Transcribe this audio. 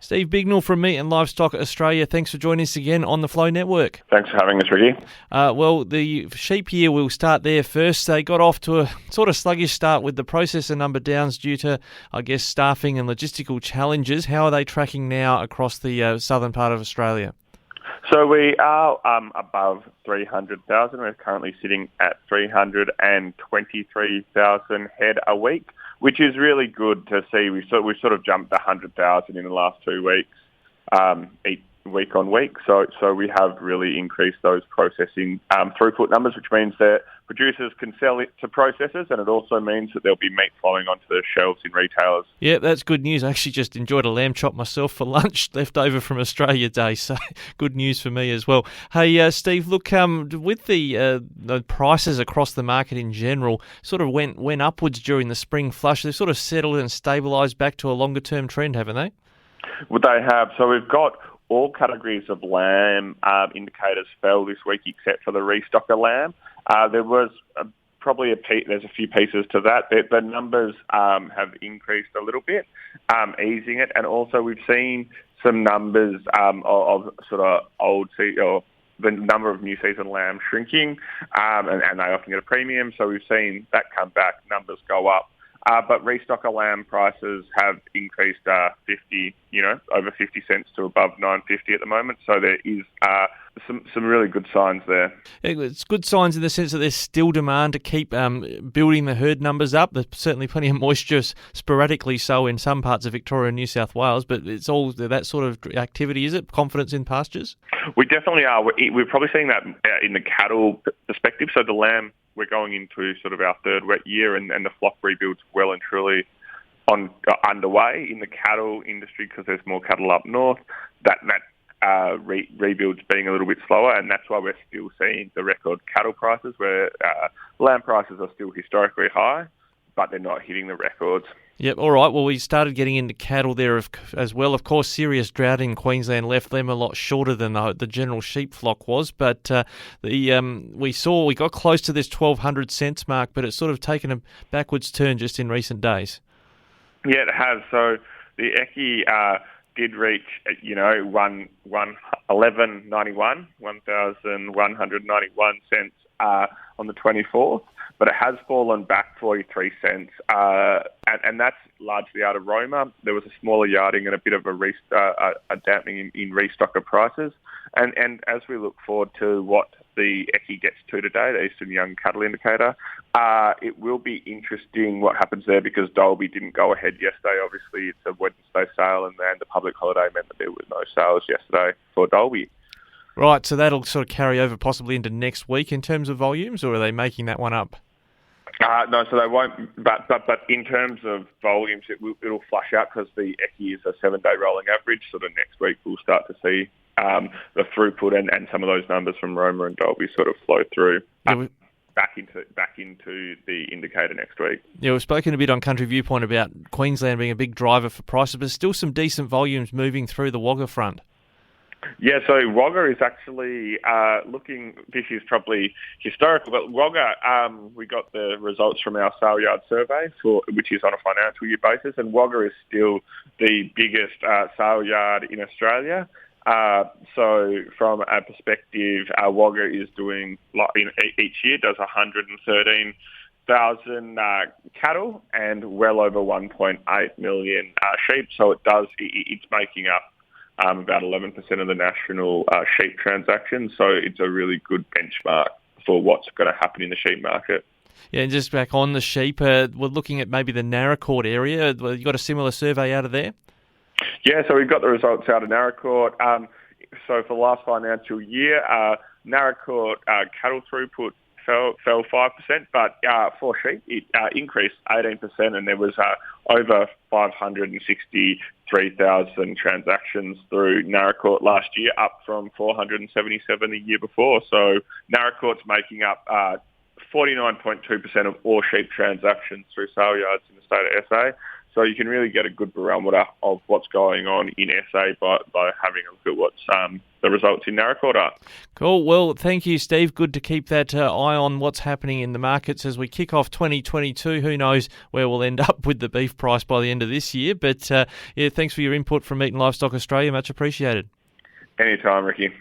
Steve Bignell from Meat and Livestock Australia. Thanks for joining us again on the Flow Network. Thanks for having us, Ricky. Well, the sheep year, we'll start there first. They got off to a sort of sluggish start with the processor number downs due to, I guess, staffing and logistical challenges. How are they tracking now across the southern part of Australia? So we are above 300,000. We're currently sitting at 323,000 head a week, which is really good to see. We've sort of jumped 100,000 in the last 2 weeks, week on week. So we have really increased those processing throughput numbers, which means that producers can sell it to processors, and it also means that there'll be meat flowing onto the shelves in retailers. Yeah, that's good news. I actually just enjoyed a lamb chop myself for lunch, left over from Australia Day, so good news for me as well. Hey, Steve, look, with the prices across the market in general, sort of went upwards during the spring flush. They've sort of settled and stabilised back to a longer-term trend, haven't they? Well, they have. So we've got all categories of lamb indicators fell this week except for the restocker lamb. There was there's a few pieces to that. The numbers have increased a little bit, easing it, and also we've seen some numbers of sort of the number of new season lamb shrinking, and they often get a premium. So we've seen that come back, numbers go up. But restocker lamb prices have increased over 50 cents to above $9.50 at the moment. So there is some really good signs there. It's good signs in the sense that there's still demand to keep building the herd numbers up. There's certainly plenty of moisture, sporadically so in some parts of Victoria and New South Wales, but it's all that sort of activity, is it? Confidence in pastures? We definitely are. We're probably seeing that in the cattle perspective. So the lamb, we're going into sort of our third wet year, and the flock rebuild's well and truly underway in the cattle industry because there's more cattle up north. That rebuild's being a little bit slower, and that's why we're still seeing the record cattle prices, where lamb prices are still historically high, but they're not hitting the records. Yep, all right. Well, we started getting into cattle there as well. Of course, serious drought in Queensland left them a lot shorter than the general sheep flock was, but we got close to this 1,200 cents mark, but it's sort of taken a backwards turn just in recent days. Yeah, it has. So the Eki did reach, 1,191 cents on the 24th. But it has fallen back 43 cents, and that's largely out of Roma. There was a smaller yarding and a bit of a dampening in restocker prices. And as we look forward to what the Eki gets to today, the Eastern Young Cattle Indicator, it will be interesting what happens there because Dalby didn't go ahead yesterday. Obviously, it's a Wednesday sale, and the public holiday meant that there were no sales yesterday for Dalby. Right, so that'll sort of carry over possibly into next week in terms of volumes, or are they making that one up? No, so they won't. But in terms of volumes, it'll flush out because the Eki is a 7-day rolling average. Sort of next week we'll start to see the throughput and some of those numbers from Roma and Dalby sort of flow through back into the indicator next week. Yeah, we've spoken a bit on Country Viewpoint about Queensland being a big driver for prices, but still some decent volumes moving through the Wagga front. Yeah, so Wagga is actually looking, this is probably historical, but Wagga, we got the results from our sale yard survey, which is on a financial year basis, and Wagga is still the biggest sale yard in Australia. So from a perspective, Wagga is doing, each year does 113,000 cattle and well over 1.8 million sheep, so it's making up about 11% of the national sheep transactions, so it's a really good benchmark for what's going to happen in the sheep market. Yeah, and just back on the sheep, we're looking at maybe the Narracourt area. You got a similar survey out of there? Yeah, so we've got the results out of Narracourt. So for the last financial year, Narracourt cattle throughput fell 5%, but for sheep it increased 18%, and there was over 563,000 transactions through Narracourt last year, up from 477 the year before. So Narracourt's making up 49.2% of all sheep transactions through sale yards in the state of SA. So you can really get a good barometer of what's going on in SA by having a look at what's the results in Narracoorta. Cool. Well, thank you, Steve. Good to keep that eye on what's happening in the markets as we kick off 2022. Who knows where we'll end up with the beef price by the end of this year. But, thanks for your input from Meat and Livestock Australia. Much appreciated. Anytime, Ricky.